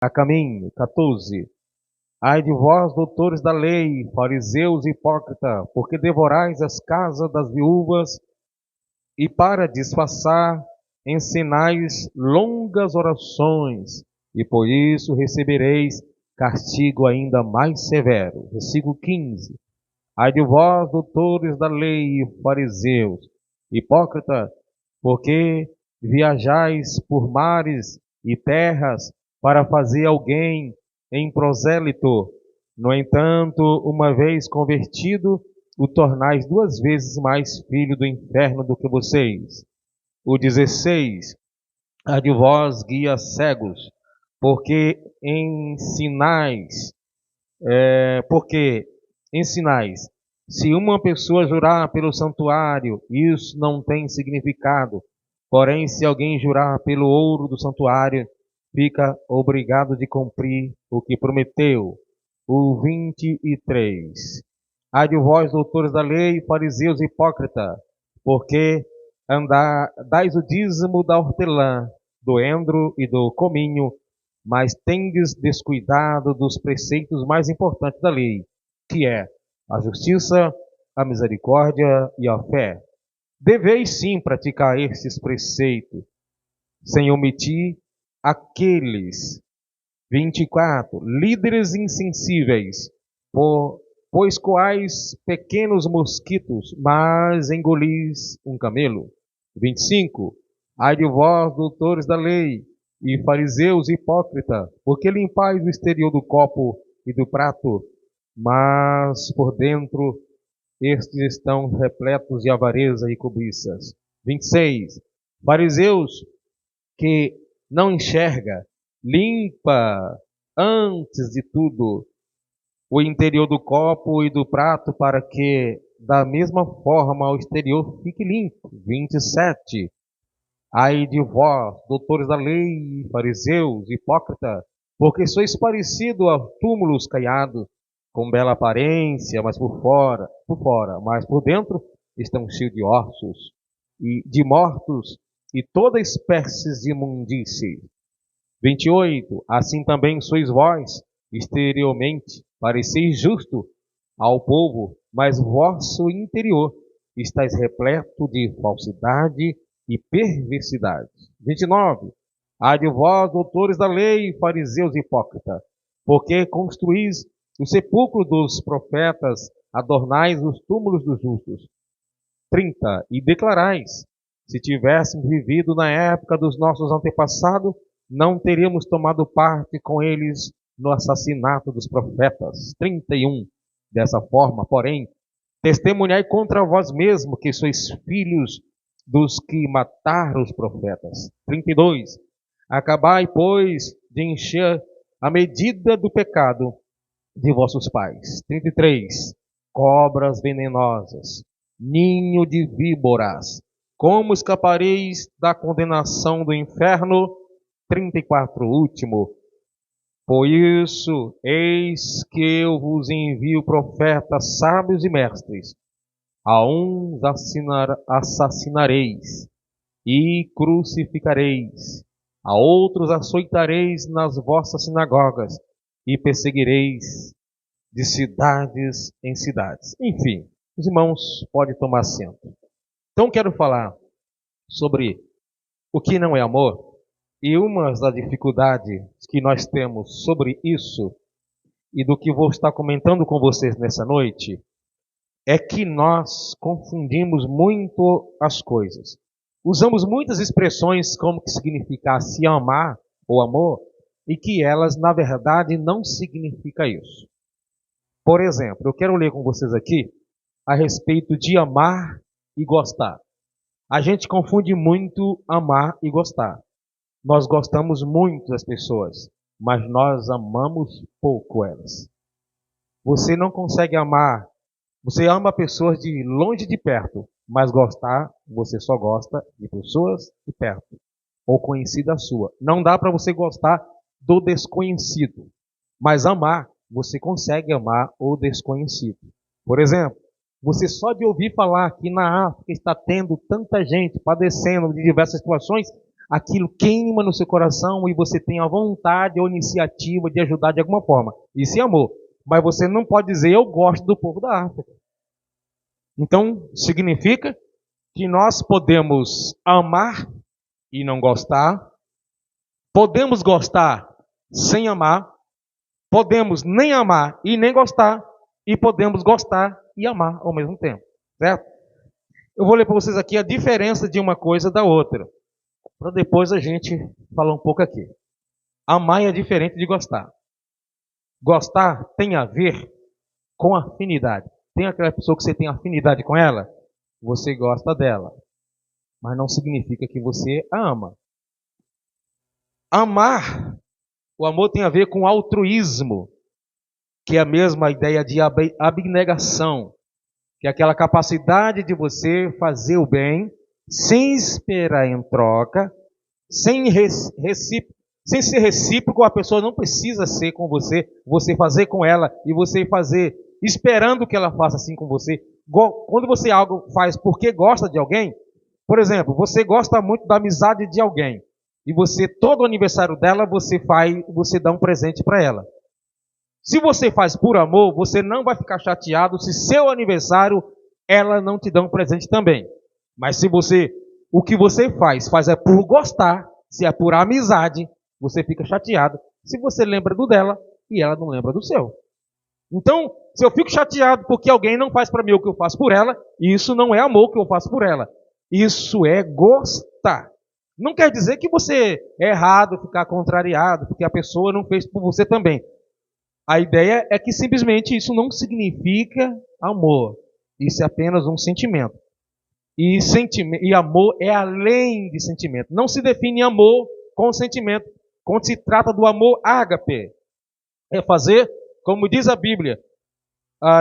a caminho. 14. Ai de vós, doutores da lei, fariseus hipócritas, porque devorais as casas das viúvas e para disfarçar ensinais longas orações, e por isso recebereis castigo ainda mais severo. Versículo 15. Ai de vós, doutores da lei e fariseus, hipócritas, porque viajais por mares e terras para fazer alguém em prosélito. No entanto, uma vez convertido, o tornais 2 vezes mais filho do inferno do que vocês. O 16. Ai de vós, guias cegos, porque porque ensinais. Se uma pessoa jurar pelo santuário, isso não tem significado. Porém, se alguém jurar pelo ouro do santuário, fica obrigado de cumprir o que prometeu. O 23. Ai de vós, doutores da lei, fariseus hipócritas, porque dais o dízimo da hortelã, do endro e do cominho, mas tendes descuidado dos preceitos mais importantes da lei, que é a justiça, a misericórdia e a fé. Deveis sim praticar estes preceitos, sem omitir aqueles. 24. Líderes insensíveis, pois coais pequenos mosquitos, mas engolis um camelo. 25. Ai de vós, doutores da lei, e fariseus hipócritas, porque limpais o exterior do copo e do prato, mas por dentro estes estão repletos de avareza e cobiças. 26. Fariseus que não enxerga, limpa antes de tudo o interior do copo e do prato para que da mesma forma o exterior fique limpo. 27. Ai de vós, doutores da lei, fariseus, hipócritas, porque sois parecido a túmulos caiados, com bela aparência, mas mas por dentro estão cheios de ossos e de mortos e toda espécie de imundície. 28. Assim também sois vós, exteriormente, pareceis justo ao povo, mas vosso interior estáis repleto de falsidade e perversidade. 29. Ai de vós, doutores da lei, fariseus hipócritas, porque construís o sepulcro dos profetas, adornais os túmulos dos justos. 30. E declarais: se tivéssemos vivido na época dos nossos antepassados, não teríamos tomado parte com eles no assassinato dos profetas. 31. Dessa forma, porém, testemunhai contra vós mesmos que sois filhos dos que mataram os profetas. 32. Acabai, pois, de encher a medida do pecado de vossos pais. 33. Cobras venenosas, ninho de víboras, como escapareis da condenação do inferno? 34. Último. Por isso, eis que eu vos envio profetas sábios e mestres. A uns assassinareis e crucificareis, a outros açoitareis nas vossas sinagogas e perseguireis de cidades em cidades. Enfim, os irmãos podem tomar assento. Então quero falar sobre o que não é amor, e uma das dificuldades que nós temos sobre isso, e do que vou estar comentando com vocês nessa noite, é que nós confundimos muito as coisas. Usamos muitas expressões como que significasse amar ou amor, e que elas, na verdade, não significam isso. Por exemplo, eu quero ler com vocês aqui a respeito de amar e gostar. A gente confunde muito amar e gostar. Nós gostamos muito das pessoas, mas nós amamos pouco elas. Você não consegue amar, você ama pessoas de longe e de perto, mas gostar, você só gosta de pessoas de perto, ou conhecida sua. Não dá para você gostar do desconhecido, mas amar, você consegue amar o desconhecido. Por exemplo, você só de ouvir falar que na África está tendo tanta gente padecendo de diversas situações, aquilo queima no seu coração e você tem a vontade ou iniciativa de ajudar de alguma forma. Isso é amor. Mas você não pode dizer, eu gosto do povo da África. Então, significa que nós podemos amar e não gostar, podemos gostar sem amar, podemos nem amar e nem gostar, e podemos gostar e amar ao mesmo tempo, certo? Eu vou ler para vocês aqui a diferença de uma coisa da outra, para depois a gente falar um pouco aqui. Amar é diferente de gostar. Gostar tem a ver com afinidade. Tem aquela pessoa que você tem afinidade com ela, você gosta dela, mas não significa que você a ama. Amar, o amor tem a ver com altruísmo, que é a mesma ideia de abnegação, que é aquela capacidade de você fazer o bem sem esperar em troca, sem ser recíproco. A pessoa não precisa ser com você, você fazer com ela e você fazer esperando que ela faça assim com você. Quando você algo faz porque gosta de alguém, por exemplo, você gosta muito da amizade de alguém e você, todo aniversário dela, você dá um presente para ela. Se você faz por amor, você não vai ficar chateado se seu aniversário ela não te dá um presente também. Mas se o que você faz é por gostar, se é por amizade, você fica chateado se você lembra do dela e ela não lembra do seu. Então, se eu fico chateado porque alguém não faz para mim o que eu faço por ela, isso não é amor que eu faço por ela. Isso é gostar. Não quer dizer que você é errado ficar contrariado porque a pessoa não fez por você também. A ideia é que simplesmente isso não significa amor. Isso é apenas um sentimento. E amor é além de sentimento. Não se define amor com sentimento. Quando se trata do amor ágape, é fazer, como diz a Bíblia,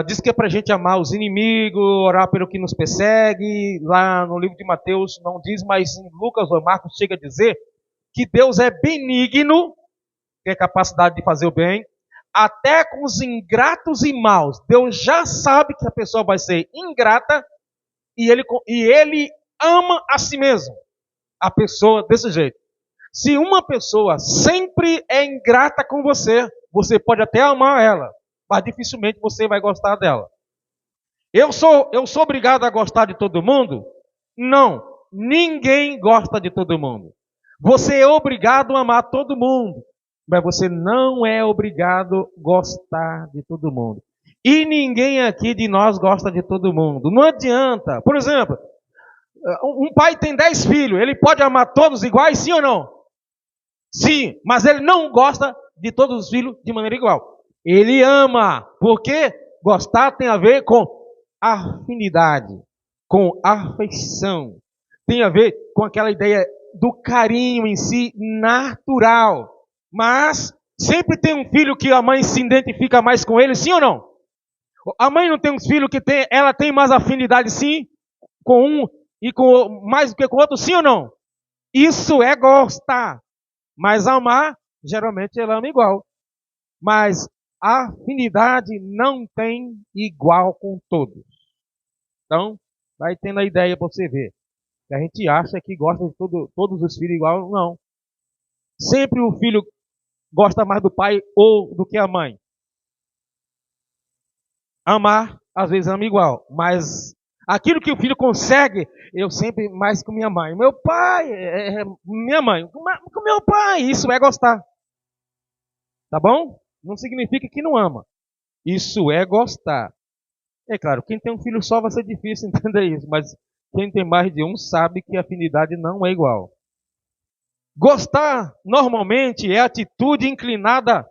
diz que é para a gente amar os inimigos, orar pelo que nos persegue. Lá no livro de Mateus não diz, mas em Lucas ou Marcos chega a dizer que Deus é benigno, tem a capacidade de fazer o bem, até com os ingratos e maus. Deus já sabe que a pessoa vai ser ingrata e ele ama a si mesmo. A pessoa desse jeito. Se uma pessoa sempre é ingrata com você, você pode até amar ela, mas dificilmente você vai gostar dela. Eu sou obrigado a gostar de todo mundo? Não. Ninguém gosta de todo mundo. Você é obrigado a amar todo mundo, mas você não é obrigado a gostar de todo mundo. E ninguém aqui de nós gosta de todo mundo. Não adianta. Por exemplo, um pai tem 10 filhos. Ele pode amar todos iguais, sim ou não? Sim, mas ele não gosta de todos os filhos de maneira igual. Ele ama, porque gostar tem a ver com afinidade, com afeição. Tem a ver com aquela ideia do carinho em si natural. Mas sempre tem um filho que a mãe se identifica mais com ele, sim ou não? A mãe não tem uns filhos que ela tem mais afinidade, sim, com um e com mais do que com o outro, sim ou não? Isso é gostar. Mas amar, geralmente ela ama igual. Mas a afinidade não tem igual com todos. Então, vai tendo a ideia para você ver. Que a gente acha que gosta de todos os filhos igual, não. Sempre o filho gosta mais do pai ou do que a mãe. Amar, às vezes ama igual, mas aquilo que o filho consegue, eu sempre mais com minha mãe. Meu pai, minha mãe, com meu pai, isso é gostar. Tá bom? Não significa que não ama. Isso é gostar. É claro, quem tem um filho só vai ser difícil entender isso, mas quem tem mais de um sabe que a afinidade não é igual. Gostar, normalmente, é atitude inclinada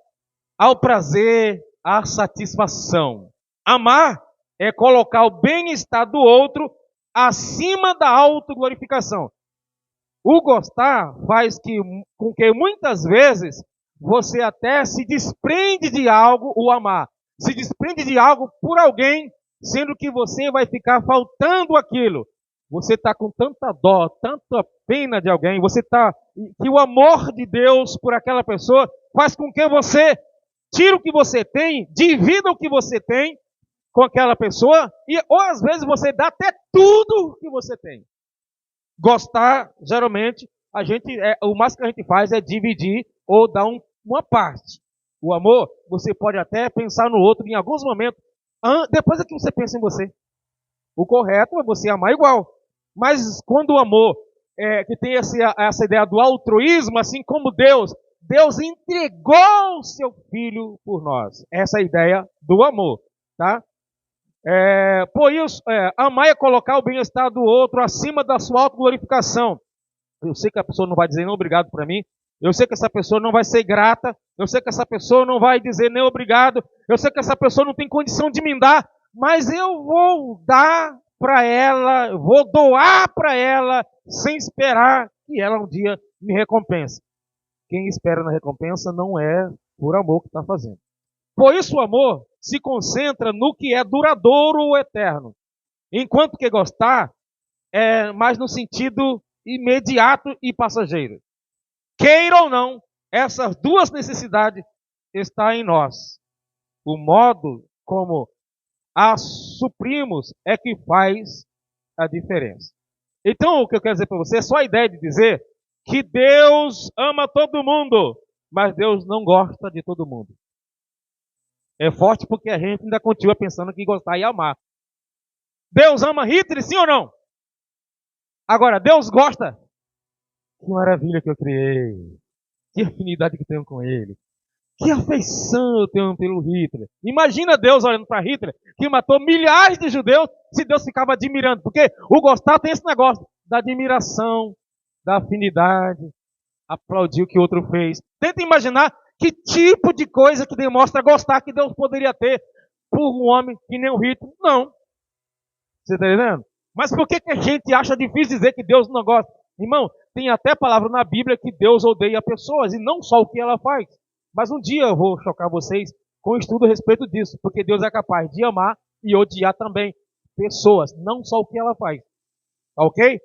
ao prazer, à satisfação. Amar é colocar o bem-estar do outro acima da autoglorificação. O gostar faz com que muitas vezes você até se desprende de algo, o amar. Se desprende de algo por alguém, sendo que você vai ficar faltando aquilo. Você está com tanta dó, tanta pena de alguém, que o amor de Deus por aquela pessoa faz com que você tire o que você tem, divida o que você tem com aquela pessoa, ou às vezes você dá até tudo que você tem. Gostar, geralmente, o máximo que a gente faz é dividir ou dar uma parte. O amor, você pode até pensar no outro em alguns momentos, depois é que você pensa em você. O correto é você amar igual. Mas quando o amor, que tem essa ideia do altruísmo, assim como Deus entregou o seu Filho por nós. Essa é a ideia do amor, tá? Por isso, amar é colocar o bem-estar do outro acima da sua autoglorificação. Eu sei que a pessoa não vai dizer nem obrigado para mim. Eu sei que essa pessoa não vai ser grata. Eu sei que essa pessoa não vai dizer nem obrigado. Eu sei que essa pessoa não tem condição de me dar. Mas eu vou dar para ela, eu vou doar para ela, sem esperar que ela um dia me recompense. Quem espera na recompensa não é por amor que está fazendo. Por isso o amor se concentra no que é duradouro ou eterno. Enquanto que gostar é mais no sentido imediato e passageiro. Queira ou não, essas duas necessidades estão em nós. O modo como as suprimos é que faz a diferença. Então, o que eu quero dizer para você é só a ideia de dizer que Deus ama todo mundo, mas Deus não gosta de todo mundo. É forte porque a gente ainda continua pensando que gostar e amar. Deus ama Hitler, sim ou não? Agora, Deus gosta? Que maravilha que eu criei. Que afinidade que tenho com ele. Que afeição eu tenho pelo Hitler. Imagina Deus olhando para Hitler, que matou milhares de judeus, se Deus ficava admirando. Porque o gostar tem esse negócio da admiração, da afinidade, aplaudir o que o outro fez. Tenta imaginar que tipo de coisa que demonstra gostar que Deus poderia ter por um homem que nem o Hitler. Não. Você está entendendo? Mas por que a gente acha difícil dizer que Deus não gosta? Irmão, tem até palavra na Bíblia que Deus odeia pessoas e não só o que ela faz. Mas um dia eu vou chocar vocês com um estudo a respeito disso, porque Deus é capaz de amar e odiar também pessoas, não só o que ela faz. Ok?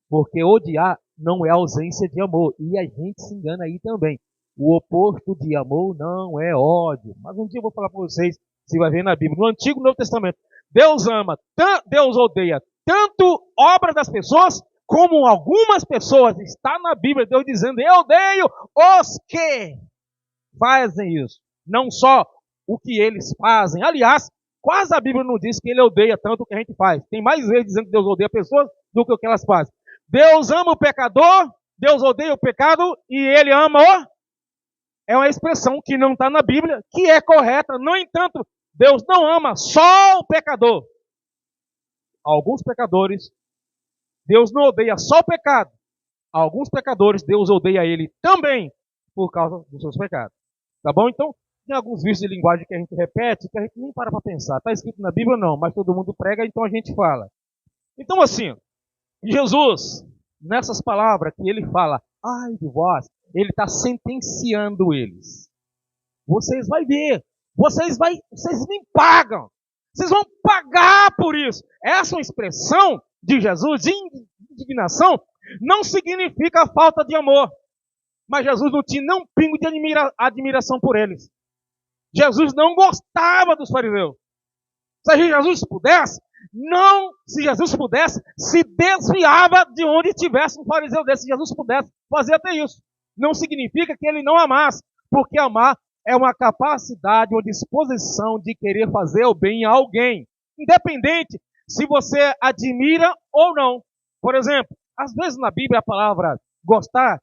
Porque odiar não é ausência de amor. E a gente se engana aí também. O oposto de amor não é ódio. Mas um dia eu vou falar para vocês, você vai ver na Bíblia, no Antigo e Novo Testamento. Deus ama, Deus odeia tanto obra das pessoas, como algumas pessoas. Está na Bíblia, Deus dizendo, eu odeio os que fazem isso. Não só o que eles fazem. Aliás, quase a Bíblia não diz que ele odeia tanto o que a gente faz. Tem mais vezes dizendo que Deus odeia pessoas do que o que elas fazem. Deus ama o pecador, Deus odeia o pecado e ele ama o... É uma expressão que não está na Bíblia, que é correta. No entanto, Deus não ama só o pecador. Alguns pecadores, Deus não odeia só o pecado. Alguns pecadores, Deus odeia ele também por causa dos seus pecados. Tá bom? Então, tem alguns vícios de linguagem que a gente repete, que a gente nem para pensar. Está escrito na Bíblia não, mas todo mundo prega, então a gente fala. Então assim, Jesus, nessas palavras que ele fala, ai de vós, ele está sentenciando eles. Vocês vão ver, vocês me pagam. Vocês vão pagar por isso. Essa é uma expressão de Jesus, de indignação, não significa falta de amor. Mas Jesus não tinha nem um pingo de admiração por eles. Jesus não gostava dos fariseus. Se Jesus pudesse, se desviava de onde tivesse um fariseu desse. Se Jesus pudesse fazer até isso. Não significa que ele não amasse, porque amar é uma capacidade, uma disposição de querer fazer o bem a alguém, independente se você admira ou não. Por exemplo, às vezes na Bíblia a palavra gostar,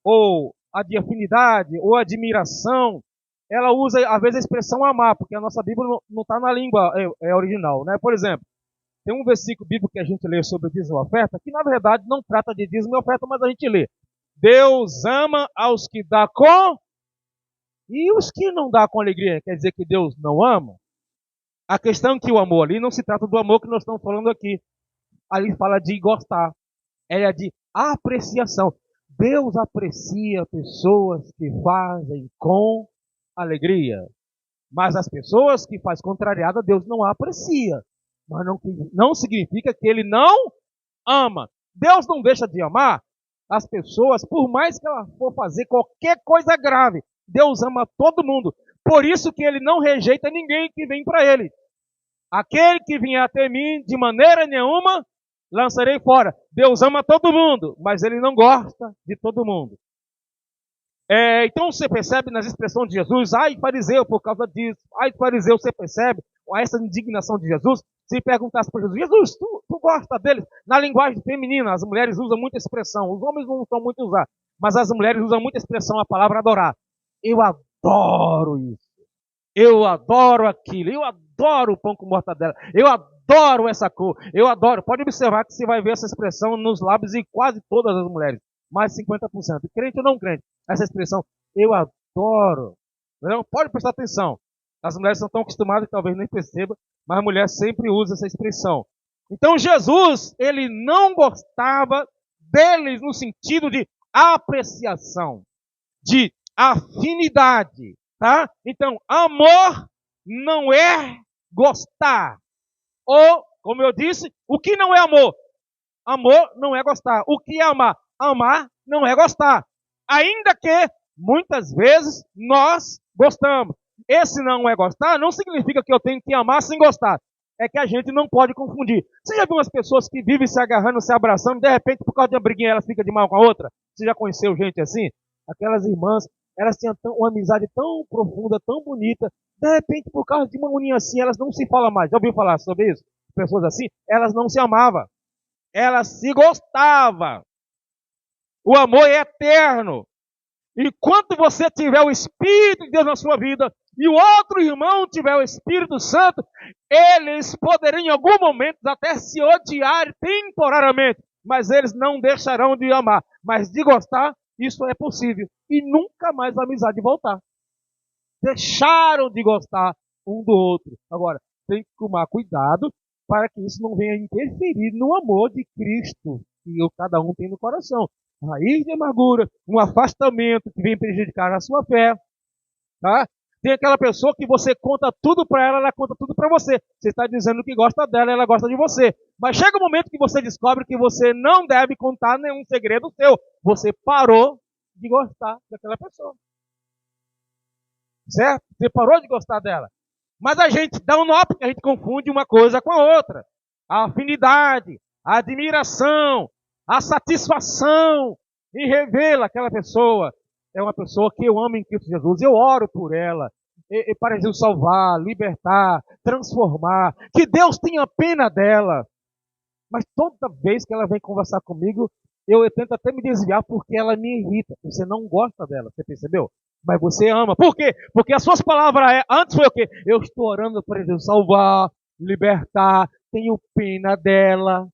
ou a de afinidade, ou admiração, ela usa às vezes a expressão amar, porque a nossa Bíblia não está na língua original, né? Por exemplo, tem um versículo bíblico que a gente lê sobre dízimo e oferta, que na verdade não trata de dízimo e oferta, mas a gente lê. Deus ama aos que dá com... E os que não dá com alegria, quer dizer que Deus não ama? A questão é que o amor ali não se trata do amor que nós estamos falando aqui. Ali fala de gostar. É de apreciação. Deus aprecia pessoas que fazem com alegria. Mas as pessoas que fazem contrariada, Deus não aprecia. Mas não significa que ele não ama. Deus não deixa de amar as pessoas, por mais que ela for fazer qualquer coisa grave. Deus ama todo mundo. Por isso que ele não rejeita ninguém que vem para ele. Aquele que vier até mim, de maneira nenhuma, lançarei fora. Deus ama todo mundo, mas Ele não gosta de todo mundo. Então você percebe nas expressões de Jesus, ai fariseu por causa disso, ai fariseu, você percebe essa indignação de Jesus? Se perguntasse para Jesus, Jesus, tu gosta deles? Na linguagem feminina, as mulheres usam muita expressão, os homens não estão muito usar, mas as mulheres usam muita expressão, a palavra adorar. Eu adoro isso, eu adoro aquilo, eu adoro o pão com mortadela, eu adoro essa cor, eu adoro. Pode observar que você vai ver essa expressão nos lábios de quase todas as mulheres, mais de 50%, crente ou não crente. Essa expressão, eu adoro. Não, pode prestar atenção. As mulheres são tão acostumadas que talvez nem perceba, mas a mulher sempre usa essa expressão. Então Jesus, ele não gostava deles no sentido de apreciação, de afinidade, tá? Então, amor não é gostar. Ou, como eu disse, o que não é amor? Amor não é gostar. O que é amar? Amar não é gostar. Ainda que, muitas vezes, nós gostamos. Esse não é gostar não significa que eu tenho que amar sem gostar. É que a gente não pode confundir. Você já viu umas pessoas que vivem se agarrando, se abraçando, de repente, por causa de uma briguinha, elas ficam de mal com a outra? Você já conheceu gente assim? Aquelas irmãs, elas tinham uma amizade tão profunda, tão bonita, de repente, por causa de uma uninha assim, elas não se falam mais. Já ouviu falar sobre isso? Pessoas assim, elas não se amavam. Elas se gostavam. O amor é eterno. Enquanto você tiver o Espírito de Deus na sua vida e o outro irmão tiver o Espírito Santo, eles poderiam em algum momento até se odiar temporariamente, mas eles não deixarão de amar. Mas de gostar, isso é possível. E nunca mais a amizade voltar. Deixaram de gostar um do outro. Agora, tem que tomar cuidado para que isso não venha interferir no amor de Cristo que cada um tem no coração. Raiz de amargura, um afastamento que vem prejudicar a sua fé. Tá? Tem aquela pessoa que você conta tudo para ela, ela conta tudo para você. Você está dizendo que gosta dela, ela gosta de você. Mas chega um momento que você descobre que você não deve contar nenhum segredo seu. Você parou de gostar daquela pessoa. Certo? Você parou de gostar dela. Mas a gente dá um nó porque a gente confunde uma coisa com a outra. A afinidade, a admiração, a satisfação em revê-la, aquela pessoa é uma pessoa que eu amo em Cristo Jesus, eu oro por ela, para Jesus salvar, libertar, transformar, que Deus tenha pena dela. Mas toda vez que ela vem conversar comigo, eu tento até me desviar porque ela me irrita. Você não gosta dela, você percebeu? Mas você ama. Por quê? Porque as suas palavras antes foi o quê? Eu estou orando para Jesus salvar, libertar, tenho pena dela,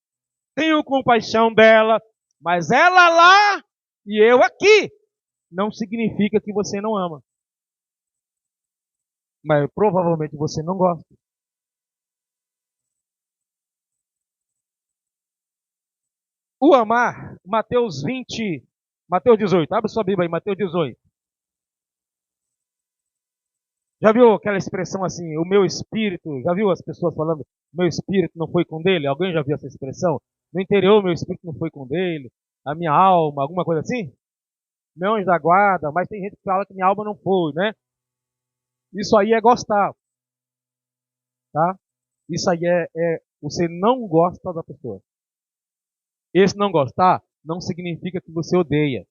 tenho compaixão dela, mas ela lá e eu aqui, não significa que você não ama. Mas provavelmente você não gosta. O amar, Mateus 18, abre sua Bíblia aí, Mateus 18. Já viu aquela expressão assim, o meu espírito, já viu as pessoas falando, meu espírito não foi com dele? Alguém já viu essa expressão? No interior, meu espírito não foi com dele, a minha alma, alguma coisa assim? Meu anjo da guarda, mas tem gente que fala que minha alma não foi, né? Isso aí é gostar, tá? Isso aí você não gosta da pessoa. Esse não gostar não significa que você odeia.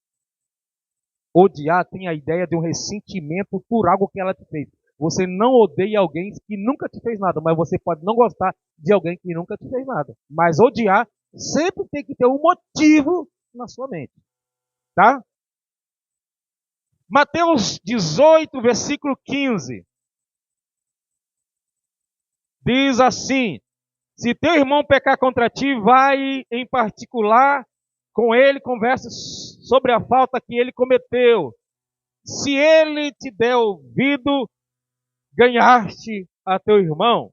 Odiar tem a ideia de um ressentimento por algo que ela te fez. Você não odeia alguém que nunca te fez nada, mas você pode não gostar de alguém que nunca te fez nada. Mas odiar sempre tem que ter um motivo na sua mente. Tá? Mateus 18, versículo 15. Diz assim: se teu irmão pecar contra ti, vai em particular com ele, converse sobre a falta que ele cometeu. Se ele te der ouvido, ganhaste a teu irmão.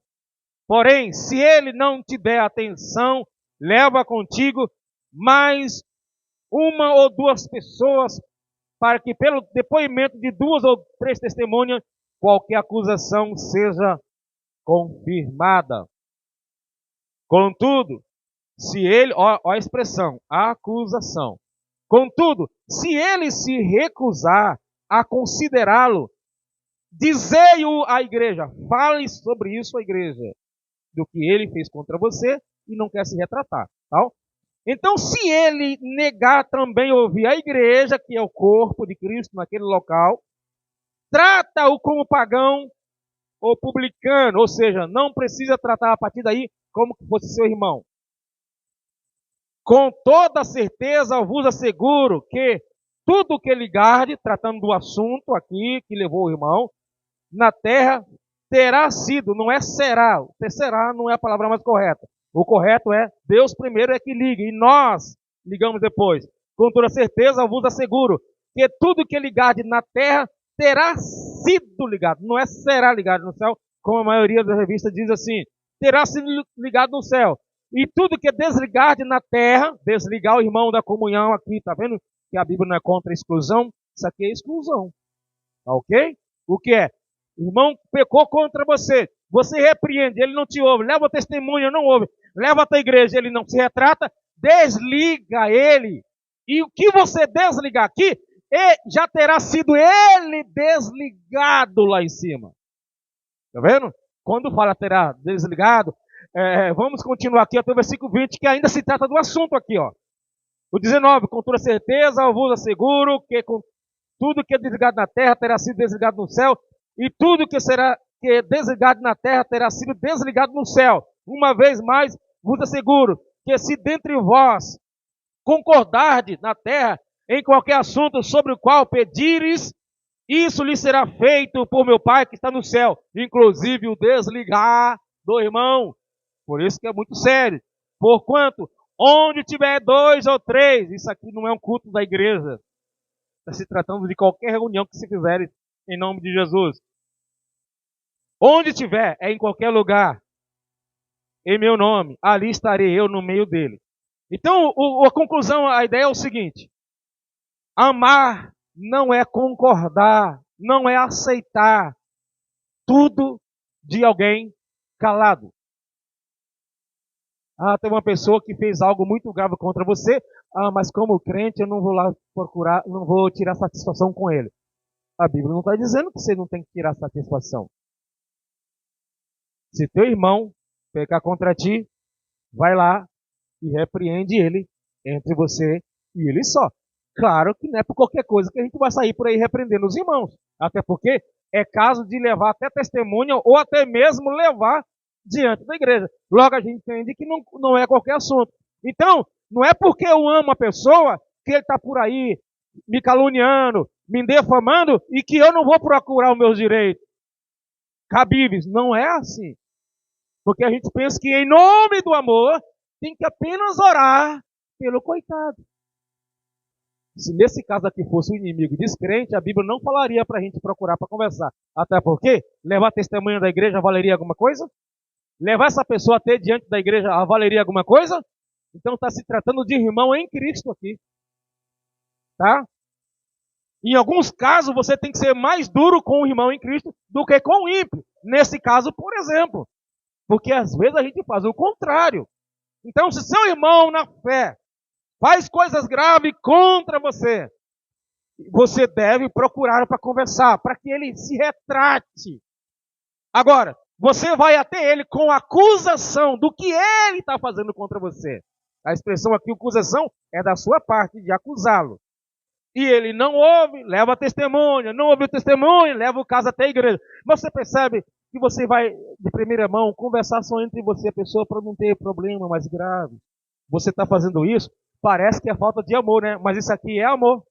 Porém, se ele não te der atenção, leva contigo mais uma ou duas pessoas, para que pelo depoimento de 2 ou 3 testemunhas, qualquer acusação seja confirmada. Contudo, se ele, ó a expressão, a acusação. Contudo, se ele se recusar a considerá-lo, dizei-o à igreja, fale sobre isso à igreja, do que ele fez contra você e não quer se retratar. Tal. Então, se ele negar também ouvir a igreja, que é o corpo de Cristo naquele local, trata-o como pagão ou publicano, ou seja, não precisa tratar a partir daí como que fosse seu irmão. Com toda certeza vos asseguro que tudo que ligarde, tratando do assunto aqui que levou o irmão, na terra terá sido, não é será. O será não é a palavra mais correta. O correto é Deus primeiro é que liga e nós ligamos depois. Com toda certeza vos asseguro que tudo que ligarde na terra terá sido ligado. Não é será ligado no céu, como a maioria das revistas diz assim. Terá sido ligado no céu. E tudo que desligarde na terra, desligar o irmão da comunhão aqui, tá vendo? Que a Bíblia não é contra a exclusão. Isso aqui é exclusão. Tá ok? O que é? O irmão pecou contra você. Você repreende, ele não te ouve. Leva o testemunho, não ouve. Leva a tua igreja, ele não se retrata. Desliga ele. E o que você desligar aqui, já terá sido ele desligado lá em cima. Tá vendo? Quando fala terá desligado, vamos continuar aqui até o versículo 20, que ainda se trata do assunto aqui, ó. O 19, com toda certeza eu vos asseguro que com tudo que é desligado na terra terá sido desligado no céu, e tudo que é desligado na terra terá sido desligado no céu. Uma vez mais, vos asseguro que se dentre vós concordardes na terra em qualquer assunto sobre o qual pedires, isso lhe será feito por meu Pai que está no céu, inclusive o desligar do irmão. Por isso que é muito sério. Porquanto, onde tiver 2 ou 3, isso aqui não é um culto da igreja. Está se tratando de qualquer reunião que se fizerem em nome de Jesus. Onde tiver, é em qualquer lugar, em meu nome, ali estarei eu no meio dele. Então, a conclusão, a ideia é o seguinte: amar não é concordar, não é aceitar tudo de alguém calado. Tem uma pessoa que fez algo muito grave contra você, mas como crente eu não vou lá procurar, não vou tirar satisfação com ele. A Bíblia não está dizendo que você não tem que tirar satisfação. Se teu irmão pecar contra ti, vai lá e repreende ele entre você e ele só. Claro que não é por qualquer coisa que a gente vai sair por aí repreendendo os irmãos. Até porque é caso de levar até testemunha ou até mesmo levar diante da igreja. Logo a gente entende que não é qualquer assunto. Então, não é porque eu amo a pessoa que ele está por aí me caluniando, me defamando e que eu não vou procurar os meus direitos cabíveis. Não é assim. Porque a gente pensa que em nome do amor tem que apenas orar pelo coitado. Se nesse caso aqui fosse o inimigo descrente, a Bíblia não falaria para a gente procurar para conversar. Até porque levar testemunho da igreja valeria alguma coisa? Levar essa pessoa até diante da igreja valeria alguma coisa? Então está se tratando de irmão em Cristo aqui. Tá? Em alguns casos você tem que ser mais duro com o irmão em Cristo do que com o ímpio. Nesse caso, por exemplo. Porque às vezes a gente faz o contrário. Então, se seu irmão na fé faz coisas graves contra você, você deve procurar para conversar, para que ele se retrate. Agora, você vai até ele com acusação do que ele está fazendo contra você. A expressão aqui, acusação, é da sua parte, de acusá-lo. E ele não ouve, leva a testemunha, não ouve o testemunho, leva o caso até a igreja. Mas você percebe que você vai, de primeira mão, conversar só entre você e a pessoa para não ter problema mais grave. Você está fazendo isso, parece que é falta de amor, né? Mas isso aqui é amor.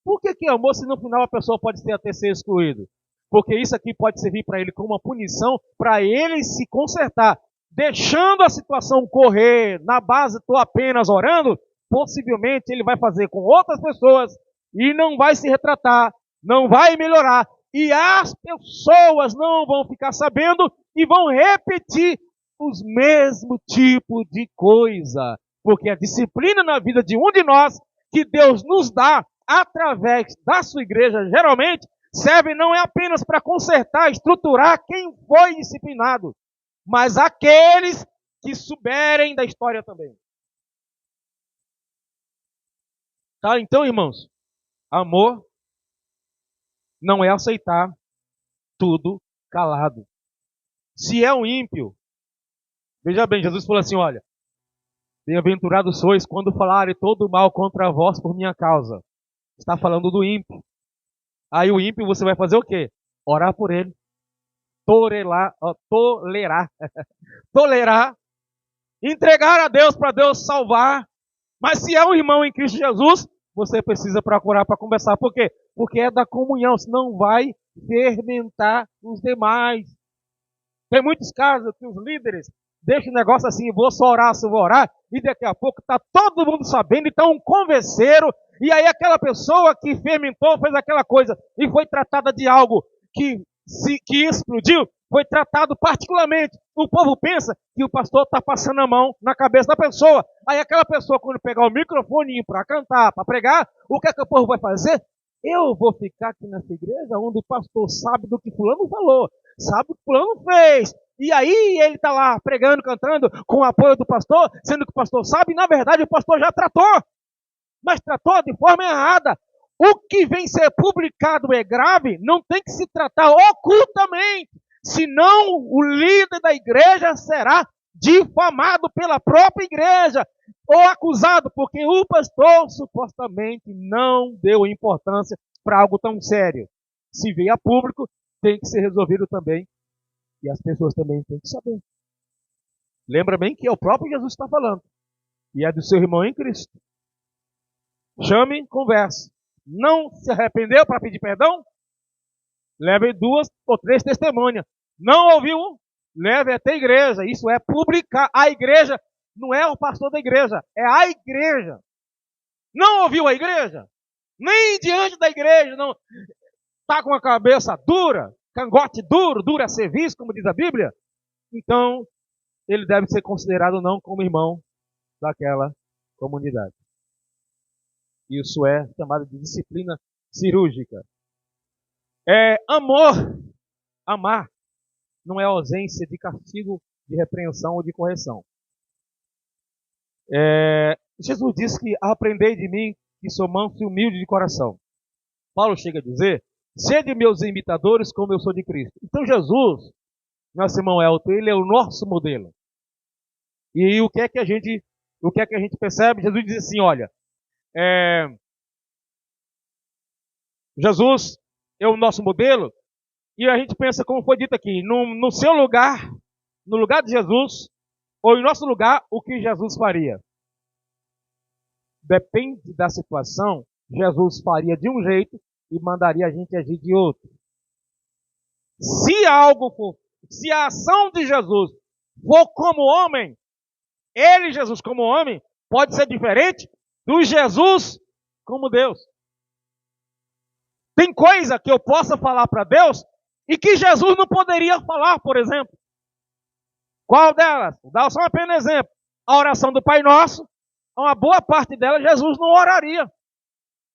Por que é amor se no final a pessoa pode até ser excluída? Porque isso aqui pode servir para ele como uma punição, para ele se consertar. Deixando a situação correr na base, estou apenas orando, possivelmente ele vai fazer com outras pessoas e não vai se retratar, não vai melhorar. E as pessoas não vão ficar sabendo e vão repetir os mesmos tipos de coisa. Porque a disciplina na vida de um de nós, que Deus nos dá através da sua igreja, geralmente, serve não é apenas para consertar, estruturar quem foi disciplinado, mas aqueles que souberem da história também. Tá? Então, irmãos, amor não é aceitar tudo calado. Se é um ímpio, veja bem, Jesus falou assim, olha, Bem-aventurados sois quando falarem todo mal contra vós por minha causa. Está falando do ímpio. Aí o ímpio você vai fazer o quê? Orar por ele. Tolerar. Entregar a Deus para Deus salvar. Mas se é um irmão em Cristo Jesus, você precisa procurar para conversar. Por quê? Porque é da comunhão, senão vai fermentar os demais. Tem muitos casos que os líderes deixam o negócio assim, vou só orar, se vou orar, e daqui a pouco está todo mundo sabendo, então convenceram, e aí aquela pessoa que fermentou, fez aquela coisa, e foi tratada de algo que explodiu, foi tratado particularmente. O povo pensa que o pastor está passando a mão na cabeça da pessoa. Aí aquela pessoa, quando pegar o microfone para cantar, para pregar, o que é que o povo vai fazer? Eu vou ficar aqui nessa igreja onde o pastor sabe do que fulano falou, sabe o que fulano fez. E aí ele está lá pregando, cantando, com o apoio do pastor, sendo que o pastor sabe, e na verdade o pastor já tratou. Mas tratou de forma errada. O que vem ser publicado é grave, não tem que se tratar ocultamente. Senão o líder da igreja será difamado pela própria igreja ou acusado, porque o pastor supostamente não deu importância para algo tão sério. Se veio a público, tem que ser resolvido também. E as pessoas também têm que saber. Lembra bem que é o próprio Jesus que está falando. E é do seu irmão em Cristo. Chame, converse. Não se arrependeu para pedir perdão? Leve 2 ou 3 testemunhas. Não ouviu? Leve até a igreja. Isso é publicar. A igreja não é o pastor da igreja, é a igreja. Não ouviu a igreja? Nem diante da igreja, não. Está com a cabeça dura, cangote duro, duro a serviço, como diz a Bíblia. Então, ele deve ser considerado não como irmão daquela comunidade. Isso é chamado de disciplina cirúrgica. Amar, não é ausência de castigo, de repreensão ou de correção. Jesus disse que aprendei de mim que sou manso e humilde de coração. Paulo chega a dizer, sede meus imitadores como eu sou de Cristo. Então Jesus, nosso irmão Elton, ele é o nosso modelo. E o que é que a gente percebe? Jesus diz assim, olha, Jesus é o nosso modelo, e a gente pensa, como foi dito aqui, no seu lugar, no lugar de Jesus, ou em nosso lugar, o que Jesus faria? Depende da situação, Jesus faria de um jeito e mandaria a gente agir de outro. Se a ação de Jesus for como homem, Jesus como homem, pode ser diferente do Jesus como Deus. Tem coisa que eu possa falar para Deus e que Jesus não poderia falar, por exemplo. Qual delas? Vou dar só apenas exemplo. A oração do Pai Nosso, uma boa parte dela Jesus não oraria.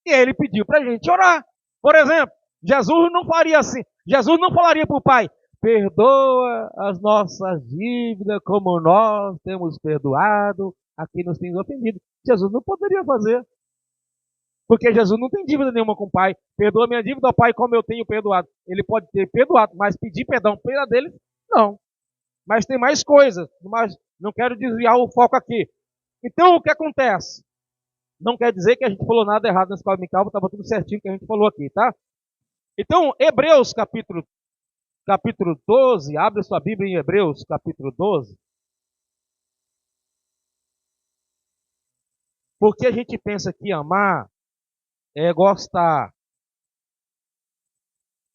E ele pediu para a gente orar. Por exemplo, Jesus não faria assim. Jesus não falaria para o Pai, perdoa as nossas dívidas como nós temos perdoado a quem nos tem ofendido. Jesus não poderia fazer. Porque Jesus não tem dívida nenhuma com o Pai. Perdoa minha dívida ao Pai como eu tenho perdoado. Ele pode ter perdoado, mas pedir perdão pela dele, não. Mas tem mais coisas. Mas não quero desviar o foco aqui. Então o que acontece? Não quer dizer que a gente falou nada errado na escola dominical, estava tudo certinho que a gente falou aqui, tá? Então, Hebreus capítulo 12, abre sua Bíblia em Hebreus capítulo 12. Porque a gente pensa que amar é gostar.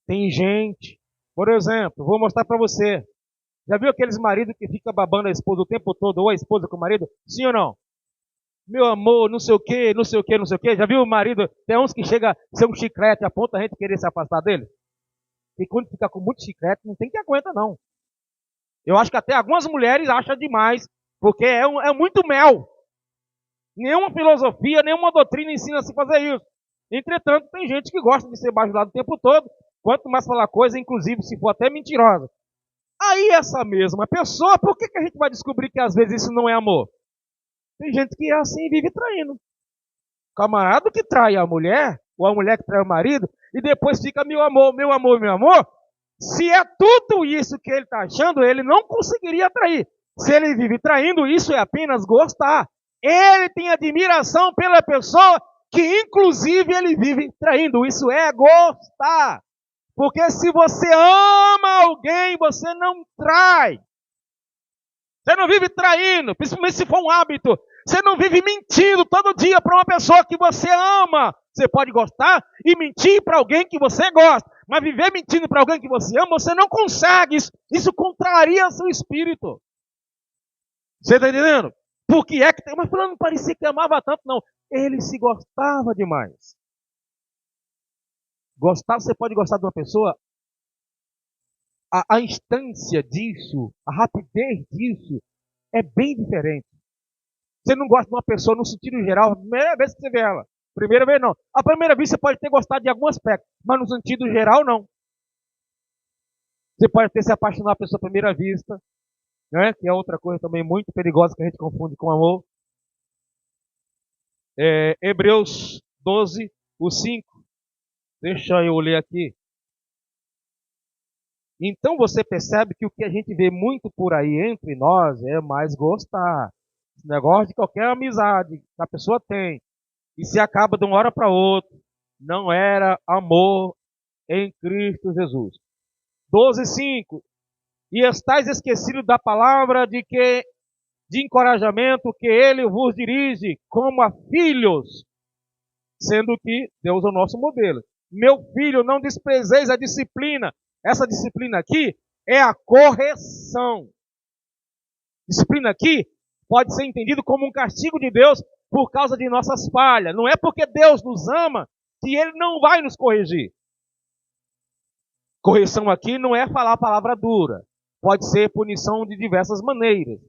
Tem gente, por exemplo, vou mostrar para você. Já viu aqueles maridos que ficam babando a esposa o tempo todo, ou a esposa com o marido? Sim ou não? Meu amor, não sei o que, não sei o que, não sei o que. Já viu o marido? Tem uns que chega a ser um chiclete a ponto da gente querer se afastar dele. E quando fica com muito chiclete, não tem que aguenta, não. Eu acho que até algumas mulheres acham demais, porque é muito mel. Nenhuma filosofia, nenhuma doutrina ensina a se fazer isso. Entretanto, tem gente que gosta de ser bajulado o tempo todo, quanto mais falar coisa, inclusive se for até mentirosa. Aí essa mesma pessoa, por que a gente vai descobrir que às vezes isso não é amor? Tem gente que é assim e vive traindo. Camarada que trai a mulher, ou a mulher que trai o marido, e depois fica meu amor, meu amor, meu amor. Se é tudo isso que ele está achando, ele não conseguiria trair. Se ele vive traindo, isso é apenas gostar. Ele tem admiração pela pessoa que, inclusive, ele vive traindo. Isso é gostar. Porque se você ama alguém, você não trai. Você não vive traindo, principalmente se for um hábito. Você não vive mentindo todo dia para uma pessoa que você ama. Você pode gostar e mentir para alguém que você gosta. Mas viver mentindo para alguém que você ama, você não consegue. Isso contraria seu espírito. Você está entendendo? Porque é que tem. Mas fulano não parecia que amava tanto, não. Ele se gostava demais. Gostar, você pode gostar de uma pessoa. A instância disso, a rapidez disso, é bem diferente. Você não gosta de uma pessoa no sentido geral, a primeira vez que você vê ela. Primeira vez não. A primeira vez você pode ter gostado de algum aspecto, mas no sentido geral não. Você pode ter se apaixonado pela pessoa à primeira vista, né? Que é outra coisa também muito perigosa que a gente confunde com amor. Hebreus 12, o 5. Deixa eu ler aqui. Então você percebe que o que a gente vê muito por aí entre nós é mais gostar. Esse negócio de qualquer amizade que a pessoa tem e se acaba de uma hora para outra. Não era amor em Cristo Jesus. 12:5. E estáis esquecidos da palavra de encorajamento que ele vos dirige como a filhos, sendo que Deus é o nosso modelo. Meu filho, não desprezeis a disciplina. Essa disciplina aqui é a correção. Disciplina aqui pode ser entendido como um castigo de Deus por causa de nossas falhas. Não é porque Deus nos ama que Ele não vai nos corrigir. Correção aqui não é falar a palavra dura. Pode ser punição de diversas maneiras.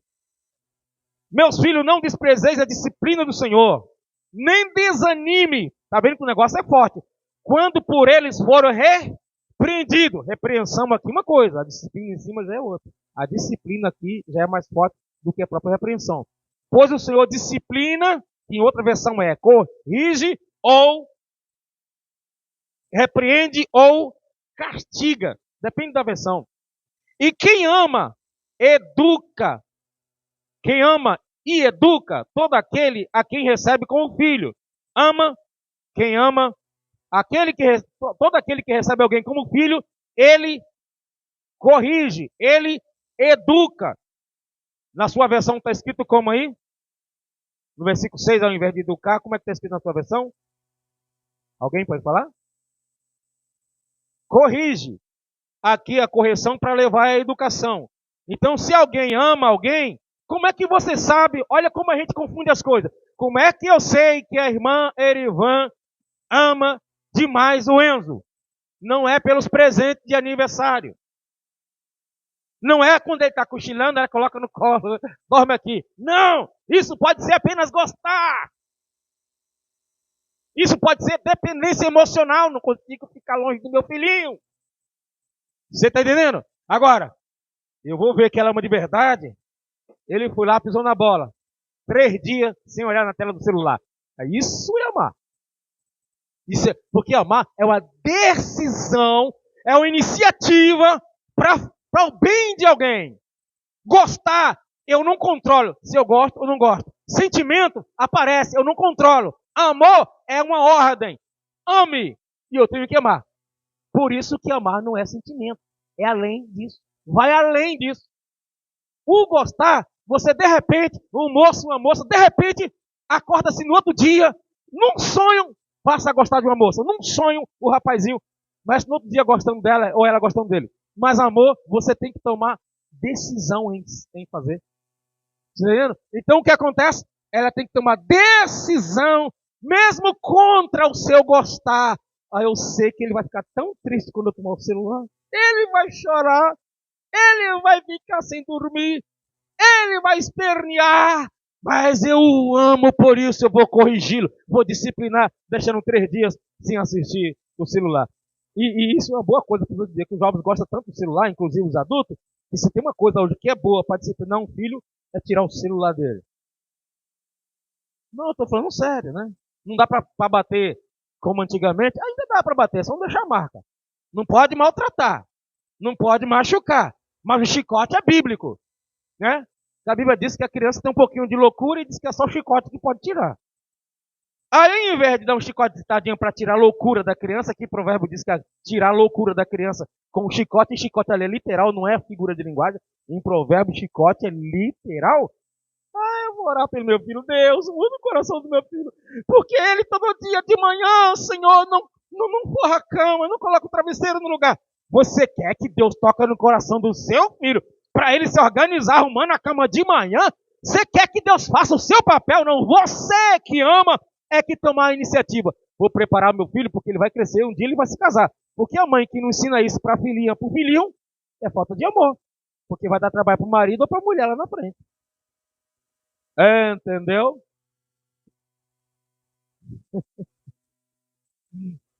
Meus filhos, não desprezeis a disciplina do Senhor. Nem desanime. Está vendo que o negócio é forte. Quando por eles foram repreendidos. Repreensão aqui é uma coisa. A disciplina em cima já é outra. A disciplina aqui já é mais forte do que a própria repreensão. Pois o Senhor disciplina, que em outra versão é corrige ou repreende ou castiga. Depende da versão. E quem ama, educa. Quem ama e educa todo aquele a quem recebe como filho. Ama, quem ama, todo aquele que recebe alguém como filho, ele corrige, ele educa. Na sua versão está escrito como aí? No versículo 6, ao invés de educar, como é que está escrito na sua versão? Alguém pode falar? Corrige. Aqui a correção para levar à educação. Então, se alguém ama alguém, como é que você sabe? Olha como a gente confunde as coisas. Como é que eu sei que a irmã Erivan ama demais o Enzo? Não é pelos presentes de aniversário. Não é quando ele está cochilando, ela coloca no colo, dorme aqui. Não! Isso pode ser apenas gostar. Isso pode ser dependência emocional. Não consigo ficar longe do meu filhinho. Você está entendendo? Agora, eu vou ver que ela ama de verdade. Ele foi lá, pisou na bola. 3 dias sem olhar na tela do celular. Isso é amar. Porque amar é uma decisão, é uma iniciativa para o bem de alguém. Gostar, eu não controlo se eu gosto ou não gosto. Sentimento aparece, eu não controlo. Amor é uma ordem. Ame e eu tenho que amar. Por isso que amar não é sentimento. É além disso. Vai além disso. O gostar, você de repente, um moço, uma moça, de repente, acorda-se no outro dia, num sonho, passa a gostar de uma moça. Num sonho, o rapazinho, mas no outro dia gostando dela, ou ela gostando dele. Mas amor, você tem que tomar decisão em fazer. Tá entendendo? Então o que acontece? Ela tem que tomar decisão, mesmo contra o seu gostar. Aí eu sei que ele vai ficar tão triste quando eu tomar o celular. Ele vai chorar. Ele vai ficar sem dormir. Ele vai espernear. Mas eu o amo, por isso eu vou corrigi-lo. Vou disciplinar, deixando 3 dias sem assistir o celular. E isso é uma boa coisa para dizer que os jovens gostam tanto do celular, inclusive os adultos, que se tem uma coisa hoje que é boa para disciplinar um filho, é tirar o celular dele. Não, eu estou falando sério, né? Não dá para bater como antigamente. Ainda dá para bater, só não deixar marca. Não pode maltratar. Não pode machucar. Mas o chicote é bíblico, né? A Bíblia diz que a criança tem um pouquinho de loucura e diz que é só o chicote que pode tirar. Aí, ao invés de dar um chicote tadinho para tirar a loucura da criança, que o provérbio diz que é tirar a loucura da criança com chicote, e chicote ali é literal, não é figura de linguagem. Em provérbio, chicote é literal. Eu vou orar pelo meu filho. Deus, muda o coração do meu filho. Porque ele todo dia de manhã, Senhor, não forra a cama, não coloca o travesseiro no lugar. Você quer que Deus toque no coração do seu filho para ele se organizar arrumando a cama de manhã? Você quer que Deus faça o seu papel? Não, você que ama é que tomar a iniciativa. Vou preparar meu filho porque ele vai crescer, um dia ele vai se casar. Porque a mãe que não ensina isso para filhinha, para o filhinho, é falta de amor. Porque vai dar trabalho para o marido ou para a mulher lá na frente. Entendeu?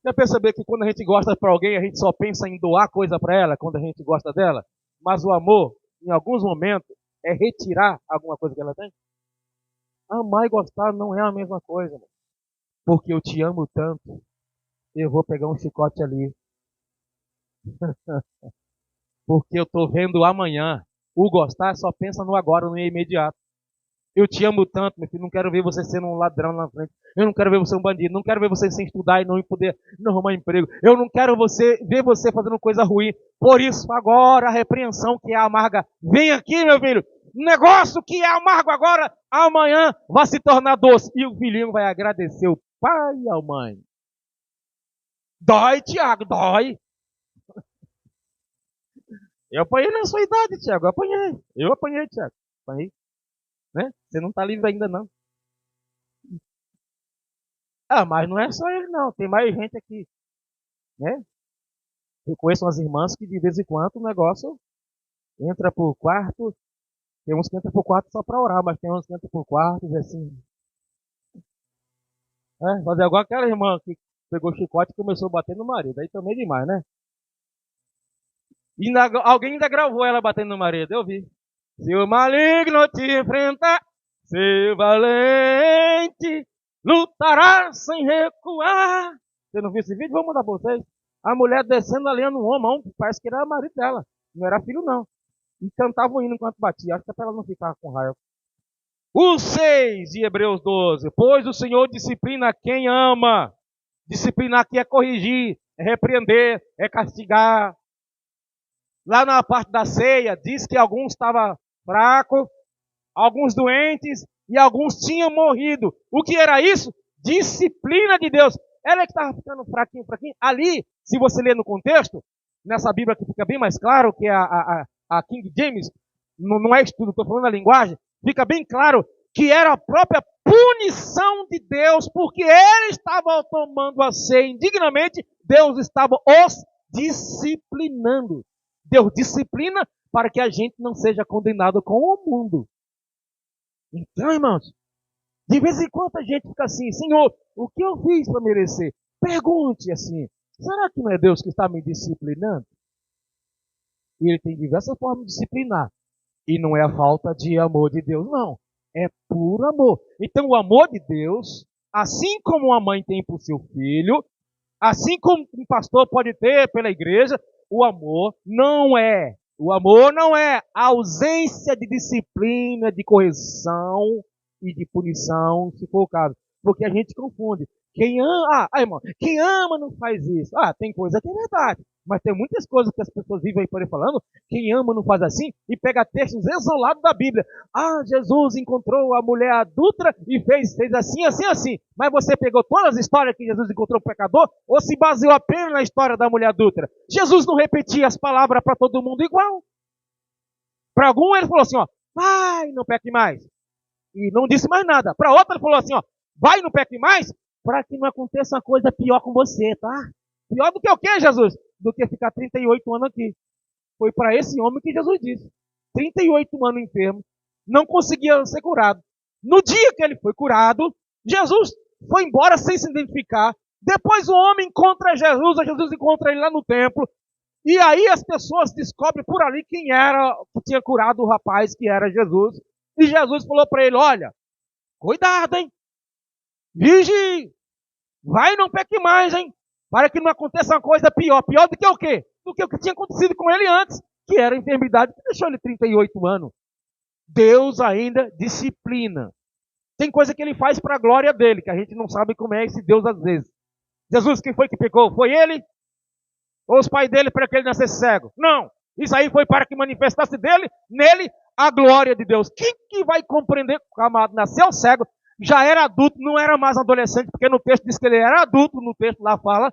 Já percebeu que quando a gente gosta para alguém, a gente só pensa em doar coisa para ela quando a gente gosta dela? Mas o amor, em alguns momentos, é retirar alguma coisa que ela tem? Amar e gostar não é a mesma coisa. Mano. Porque eu te amo tanto, eu vou pegar um chicote ali. Porque eu estou vendo amanhã. O gostar só pensa no agora, no imediato. Eu te amo tanto, meu filho, não quero ver você sendo um ladrão na frente. Eu não quero ver você um bandido. Não quero ver você sem estudar e não poder não arrumar emprego. Eu não quero ver você fazendo coisa ruim. Por isso, agora, a repreensão que é amarga. Vem aqui, meu filho. Negócio que é amargo agora, amanhã vai se tornar doce. E o filhinho vai agradecer o pai e a mãe. Dói, Tiago, dói. Eu apanhei na sua idade, Tiago. Eu apanhei, Tiago. Apanhei. Né? Você não está livre ainda, não. Mas não é só ele, não. Tem mais gente aqui. Né? Eu conheço umas irmãs que de vez em quando o negócio entra por quarto. Tem uns que entram por quarto só para orar, mas tem uns que entram por quarto e assim. Fazer igual aquela irmã que pegou chicote e começou a bater no marido. Aí também demais, né? E alguém ainda gravou ela batendo no marido, eu vi. Se o maligno te enfrentar, ser valente, lutará sem recuar. Você não viu esse vídeo? Vou mandar pra vocês. A mulher descendo a lenha no homem, parece que era marido dela. Não era filho, não. E cantava o hino enquanto batia. Acho que é pra ela não ficar com raiva. O 6 de Hebreus 12. Pois o Senhor disciplina quem ama. Disciplinar aqui é corrigir, é repreender, é castigar. Lá na parte da ceia, diz que alguns estavam fracos, alguns doentes e alguns tinham morrido. O que era isso? Disciplina de Deus. Ela é que estava ficando fraquinho. Ali, se você ler no contexto, nessa Bíblia que fica bem mais claro, que é a King James, não é estudo, estou falando a linguagem, fica bem claro que era a própria punição de Deus, porque ele estava tomando a ceia indignamente, Deus estava os disciplinando. Deus disciplina para que a gente não seja condenado com o mundo. Então, irmãos, de vez em quando a gente fica assim, Senhor, o que eu fiz para merecer? Pergunte assim, será que não é Deus que está me disciplinando? E ele tem diversas formas de disciplinar. E não é a falta de amor de Deus, não. É puro amor. Então o amor de Deus, assim como uma mãe tem por seu filho, assim como um pastor pode ter pela igreja, o amor não é ausência de disciplina, de correção e de punição, se for o caso. Porque a gente confunde. Quem ama não faz isso. Tem coisa que é verdade. Mas tem muitas coisas que as pessoas vivem por aí falando, quem ama não faz assim, e pega textos isolados da Bíblia. Jesus encontrou a mulher adúltera e fez assim, assim, assim. Mas você pegou todas as histórias que Jesus encontrou o pecador, ou se baseou apenas na história da mulher adúltera? Jesus não repetia as palavras para todo mundo igual. Para algum ele falou assim, vai, não peque mais. E não disse mais nada. Para outro ele falou assim, vai, não peque mais, para que não aconteça uma coisa pior com você, tá? Pior do que o quê, Jesus? Do que ficar 38 anos aqui. Foi para esse homem que Jesus disse. 38 anos enfermo, não conseguia ser curado. No dia que ele foi curado, Jesus foi embora sem se identificar. Depois o homem encontra Jesus encontra ele lá no templo. E aí as pessoas descobrem por ali quem era, que tinha curado o rapaz, que era Jesus. E Jesus falou para ele, olha, cuidado, hein? Vigie, vai e não peque mais, hein? Para que não aconteça uma coisa pior. Pior do que o quê? Do que o que tinha acontecido com ele antes, que era a enfermidade que deixou ele 38 anos. Deus ainda disciplina. Tem coisa que ele faz para a glória dele, que a gente não sabe como é esse Deus às vezes. Jesus, quem foi que pecou? Foi ele? Ou os pais dele para que ele nascesse cego? Não. Isso aí foi para que manifestasse nele a glória de Deus. Quem que vai compreender que o amado nasceu cego, já era adulto, não era mais adolescente, porque no texto diz que ele era adulto, no texto lá fala.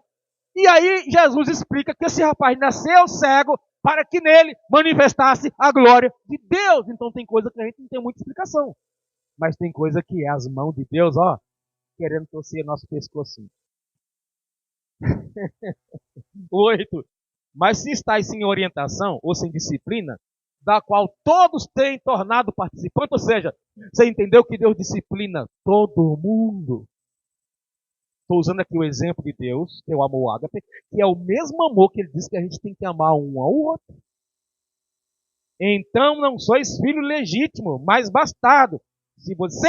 E aí Jesus explica que esse rapaz nasceu cego para que nele manifestasse a glória de Deus. Então tem coisa que a gente não tem muita explicação. Mas tem coisa que é as mãos de Deus, ó, querendo torcer nosso pescocinho. 8. Mas se estáis sem orientação ou sem disciplina, da qual todos têm tornado participante, ou seja, você entendeu que Deus disciplina todo mundo. Estou usando aqui o exemplo de Deus, que é o amor ágape, que é o mesmo amor que ele diz que a gente tem que amar um ao outro. Então não sois filho legítimo, mas bastardo. Se você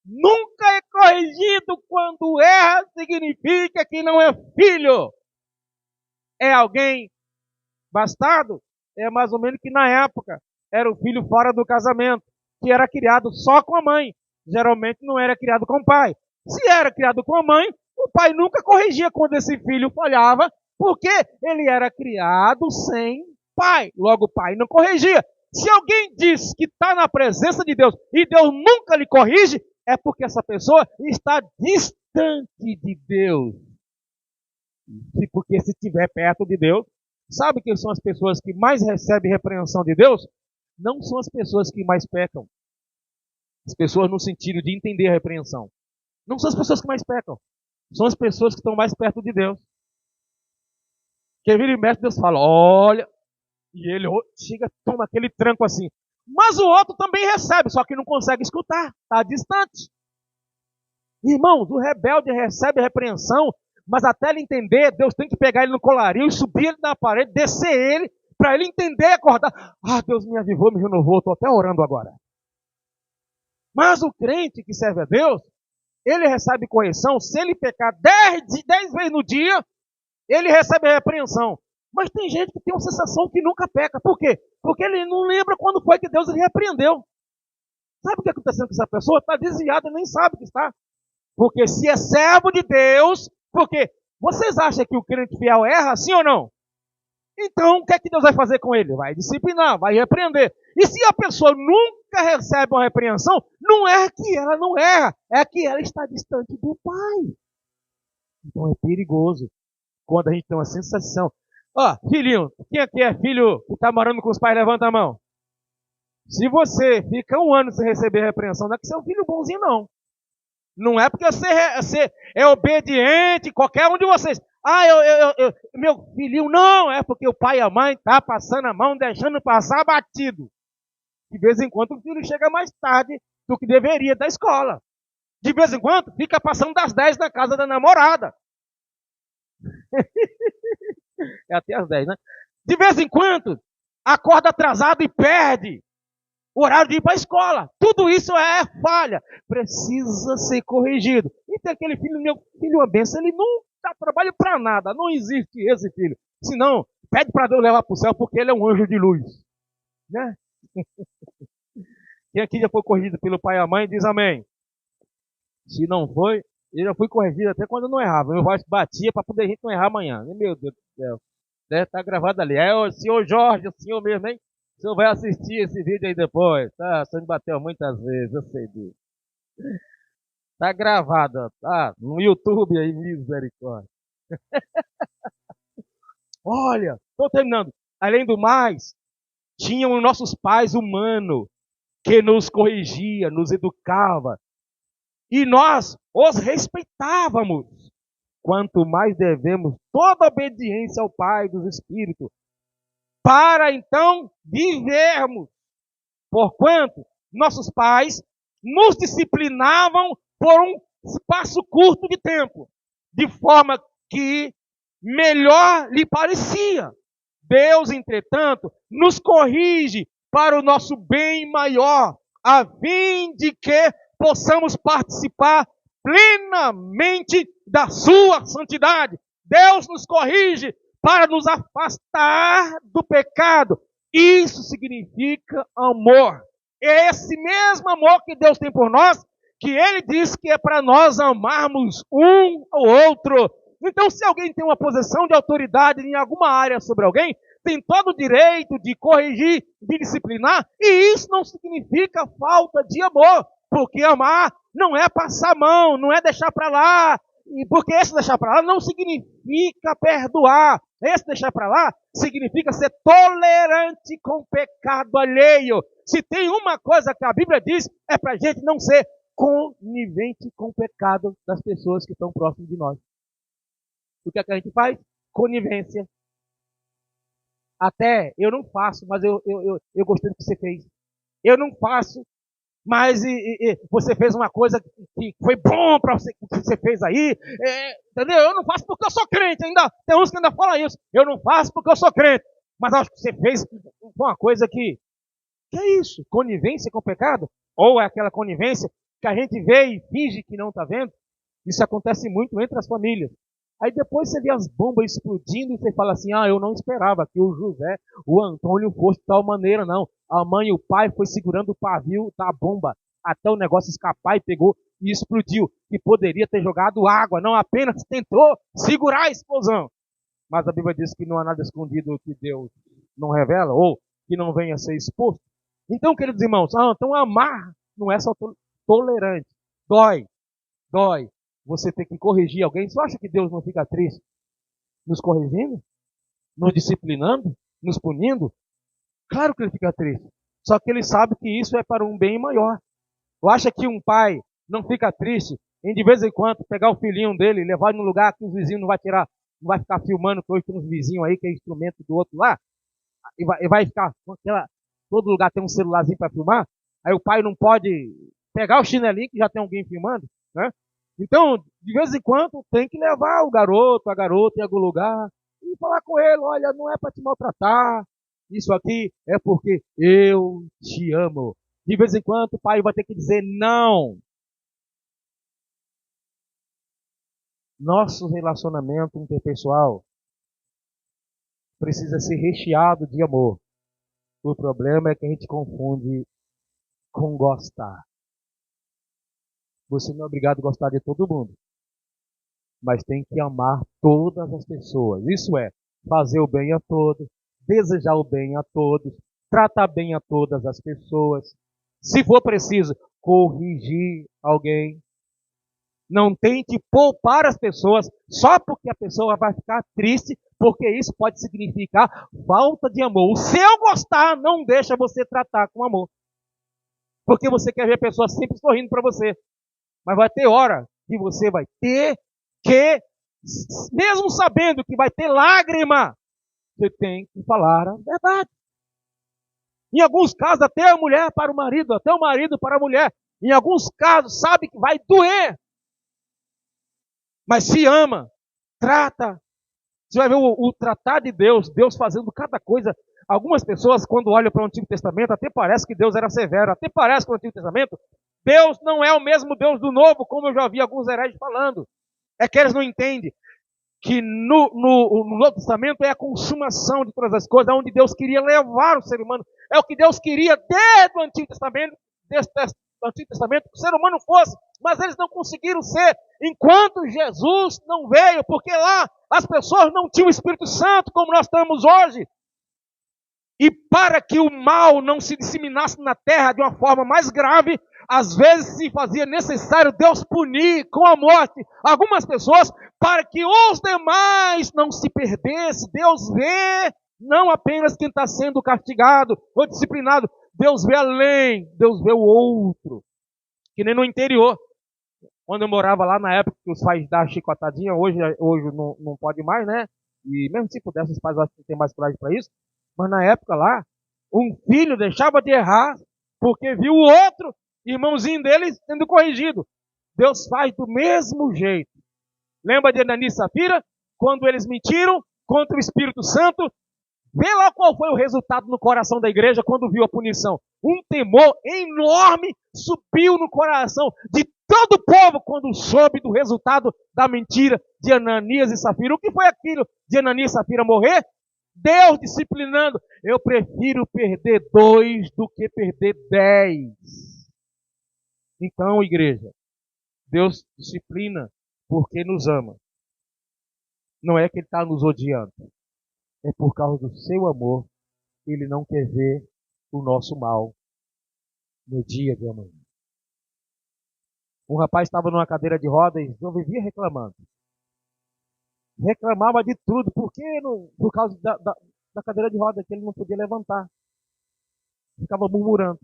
nunca é corrigido quando erra, significa que não é filho. É alguém bastardo? É mais ou menos que na época era o filho fora do casamento, que era criado só com a mãe. Geralmente não era criado com o pai. Se era criado com a mãe, o pai nunca corrigia quando esse filho falhava, porque ele era criado sem pai. Logo o pai não corrigia. Se alguém diz que está na presença de Deus e Deus nunca lhe corrige, é porque essa pessoa está distante de Deus. Porque se estiver perto de Deus, sabe quem são as pessoas que mais recebem repreensão de Deus? Não são as pessoas que mais pecam. As pessoas no sentido de entender a repreensão. Não são as pessoas que mais pecam. São as pessoas que estão mais perto de Deus. Quem vira e mexe, Deus fala, olha, e ele chega, toma aquele tranco assim. Mas o outro também recebe, só que não consegue escutar, está distante. Irmãos, o rebelde recebe repreensão, mas até ele entender, Deus tem que pegar ele no colarinho, subir ele na parede, descer ele, para ele entender e acordar. Ah, Deus me avivou, me renovou, estou até orando agora. Mas o crente que serve a Deus, ele recebe correção, se ele pecar 10 vezes no dia, ele recebe repreensão. Mas tem gente que tem uma sensação que nunca peca. Por quê? Porque ele não lembra quando foi que Deus lhe repreendeu. Sabe o que está acontecendo com essa pessoa? Está desviada e nem sabe o que está. Porque se é servo de Deus, porque vocês acham que o crente fiel erra, sim ou não? Então, o que é que Deus vai fazer com ele? Vai disciplinar, vai repreender. E se a pessoa nunca recebe uma repreensão, não é que ela não erra, é que ela está distante do Pai. Então é perigoso quando a gente tem uma sensação. Ó, filhinho, quem aqui é filho que está morando com os pais, levanta a mão. Se você fica 1 ano sem receber repreensão, não é que você é um filho bonzinho, não. Não é porque você é obediente, qualquer um de vocês. Ah, meu filhinho, não, é porque o pai e a mãe tá passando a mão, deixando passar batido. De vez em quando o filho chega mais tarde do que deveria da escola. De vez em quando fica passando das 10 na casa da namorada. É até as 10, né? De vez em quando acorda atrasado e perde o horário de ir para a escola. Tudo isso é falha. Precisa ser corrigido. E tem aquele filho, meu filho, uma benção, ele não dá trabalho para nada. Não existe esse filho. Senão, pede para Deus levar para o céu, porque ele é um anjo de luz. Né? Quem aqui já foi corrigido pelo pai e a mãe, diz amém. Se não foi, eu já fui corrigido até quando eu não errava. Meu voz batia para poder a gente não errar amanhã. Meu Deus do céu. Está gravado ali. É o senhor Jorge, o senhor mesmo, hein? O senhor vai assistir esse vídeo aí depois, tá? O senhor me bateu muitas vezes, eu sei disso. Tá gravado, tá? No YouTube aí, misericórdia. Olha, estou terminando. Além do mais, tinham nossos pais humanos que nos corrigia, nos educava. E nós os respeitávamos. Quanto mais devemos toda obediência ao Pai dos Espíritos, para então vivermos. Porquanto nossos pais nos disciplinavam por um espaço curto de tempo, de forma que melhor lhe parecia. Deus, entretanto, nos corrige para o nosso bem maior, a fim de que possamos participar plenamente da sua santidade. Deus nos corrige para nos afastar do pecado. Isso significa amor. É esse mesmo amor que Deus tem por nós, que Ele diz que é para nós amarmos um ao outro. Então, se alguém tem uma posição de autoridade em alguma área sobre alguém, tem todo o direito de corrigir, de disciplinar, e isso não significa falta de amor, porque amar não é passar a mão, não é deixar para lá, e porque esse deixar para lá não significa perdoar. Esse deixar para lá significa ser tolerante com o pecado alheio. Se tem uma coisa que a Bíblia diz, é para a gente não ser conivente com o pecado das pessoas que estão próximas de nós. O que é que a gente faz? Conivência. Até eu não faço, mas eu gostei do que você fez. Eu não faço, mas você fez uma coisa que foi bom para você, que você fez aí. Entendeu? Eu não faço porque eu sou crente. Ainda tem uns que ainda falam isso. Eu não faço porque eu sou crente. Mas acho que você fez uma coisa que é isso? Conivência com o pecado? Ou é aquela conivência que a gente vê e finge que não está vendo? Isso acontece muito entre as famílias. Aí depois você vê as bombas explodindo e você fala assim, eu não esperava que o José, o Antônio fosse de tal maneira, não. A mãe e o pai foi segurando o pavio da bomba até o negócio escapar e pegou e explodiu. E poderia ter jogado água, não apenas tentou segurar a explosão. Mas a Bíblia diz que não há nada escondido que Deus não revela ou que não venha a ser exposto. Então, queridos irmãos, então amar não é só tolerante. Dói. Você tem que corrigir alguém. Você acha que Deus não fica triste nos corrigindo? Nos disciplinando? Nos punindo? Claro que ele fica triste. Só que ele sabe que isso é para um bem maior. Você acha que um pai não fica triste em de vez em quando pegar o filhinho dele e levar ele num lugar que os vizinhos não vai tirar, não vai ficar filmando, que hoje tem uns vizinhos aí que é instrumento do outro lá, e vai ficar, todo lugar tem um celularzinho para filmar, aí o pai não pode pegar o chinelinho que já tem alguém filmando, né? Então, de vez em quando, tem que levar o garoto, a garota em algum lugar e falar com ele, olha, não é para te maltratar, isso aqui é porque eu te amo. De vez em quando, o pai vai ter que dizer não. Nosso relacionamento interpessoal precisa ser recheado de amor. O problema é que a gente confunde com gostar. Você não é obrigado a gostar de todo mundo, mas tem que amar todas as pessoas. Isso é, fazer o bem a todos, desejar o bem a todos, tratar bem a todas as pessoas. Se for preciso, corrigir alguém. Não tente poupar as pessoas só porque a pessoa vai ficar triste, porque isso pode significar falta de amor. O seu gostar não deixa você tratar com amor. Porque você quer ver a pessoa sempre sorrindo para você. Mas vai ter hora que você vai ter que, mesmo sabendo que vai ter lágrima, você tem que falar a verdade. Em alguns casos, até a mulher para o marido, até o marido para a mulher. Em alguns casos, sabe que vai doer. Mas se ama, trata. Você vai ver o tratar de Deus, Deus fazendo cada coisa. Algumas pessoas, quando olham para o Antigo Testamento, até parece que Deus era severo, até parece que no Antigo Testamento, Deus não é o mesmo Deus do Novo, como eu já vi alguns hereges falando. É que eles não entendem que no Novo Testamento é a consumação de todas as coisas, onde Deus queria levar o ser humano. É o que Deus queria desde o Antigo Testamento, do Antigo Testamento, que o ser humano fosse, mas eles não conseguiram ser, enquanto Jesus não veio, porque lá as pessoas não tinham o Espírito Santo, como nós temos hoje. E para que o mal não se disseminasse na terra de uma forma mais grave, às vezes se fazia necessário Deus punir com a morte algumas pessoas, para que os demais não se perdessem. Deus vê não apenas quem está sendo castigado ou disciplinado, Deus vê além, Deus vê o outro. Que nem no interior. Quando eu morava lá, na época que os pais davam chicotadinha, hoje não pode mais, né? E mesmo se pudesse, os pais acho que não tem mais coragem para isso. Mas na época lá, um filho deixava de errar porque viu o outro irmãozinho dele sendo corrigido. Deus faz do mesmo jeito. Lembra de Ananias e Safira? Quando eles mentiram contra o Espírito Santo, vê lá qual foi o resultado no coração da igreja quando viu a punição. Um temor enorme subiu no coração de todo o povo quando soube do resultado da mentira de Ananias e Safira. O que foi aquilo de Ananias e Safira morrer? Deus disciplinando. Eu prefiro perder 2 do que perder 10. Então, igreja, Deus disciplina porque nos ama. Não é que Ele está nos odiando. É por causa do seu amor. Ele não quer ver o nosso mal no dia de amanhã. Um rapaz estava numa cadeira de rodas e eu vivia reclamando. Reclamava de tudo, porque por causa da cadeira de rodas que ele não podia levantar. Ficava murmurando.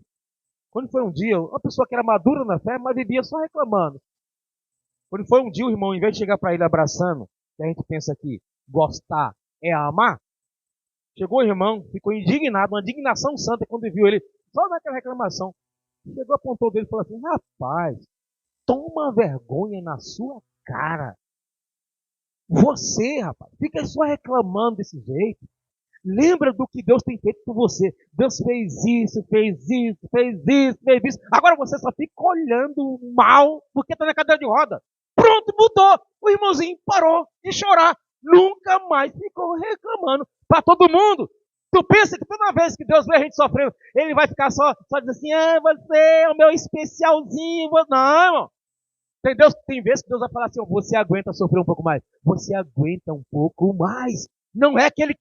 Quando foi um dia, uma pessoa que era madura na fé, mas vivia só reclamando. Quando foi um dia, o irmão, em vez de chegar para ele abraçando, que a gente pensa que gostar é amar, chegou o irmão, ficou indignado, uma indignação santa, quando viu ele, só naquela reclamação. Chegou, apontou dele e falou assim: rapaz, toma vergonha na sua cara. Você, rapaz, fica só reclamando desse jeito. Lembra do que Deus tem feito por você. Deus fez isso, fez isso, fez isso, fez isso. Agora você só fica olhando mal porque está na cadeira de roda. Pronto, mudou. O irmãozinho parou de chorar. Nunca mais ficou reclamando para todo mundo. Tu pensa que toda vez que Deus vê a gente sofrendo, Ele vai ficar só dizendo assim: você é o meu especialzinho. Não, irmão. Tem vezes que Deus vai falar assim: você aguenta sofrer um pouco mais. Você aguenta um pouco mais. Não é que Ele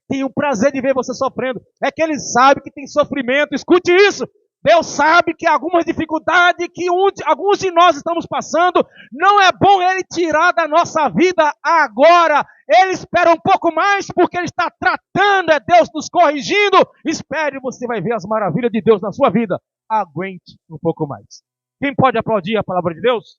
tem o prazer de ver você sofrendo. É que Ele sabe que tem sofrimento. Escute isso. Deus sabe que algumas dificuldades que alguns de nós estamos passando, não é bom Ele tirar da nossa vida agora. Ele espera um pouco mais porque Ele está tratando, é Deus nos corrigindo. Espere, você vai ver as maravilhas de Deus na sua vida. Aguente um pouco mais. Quem pode aplaudir a palavra de Deus?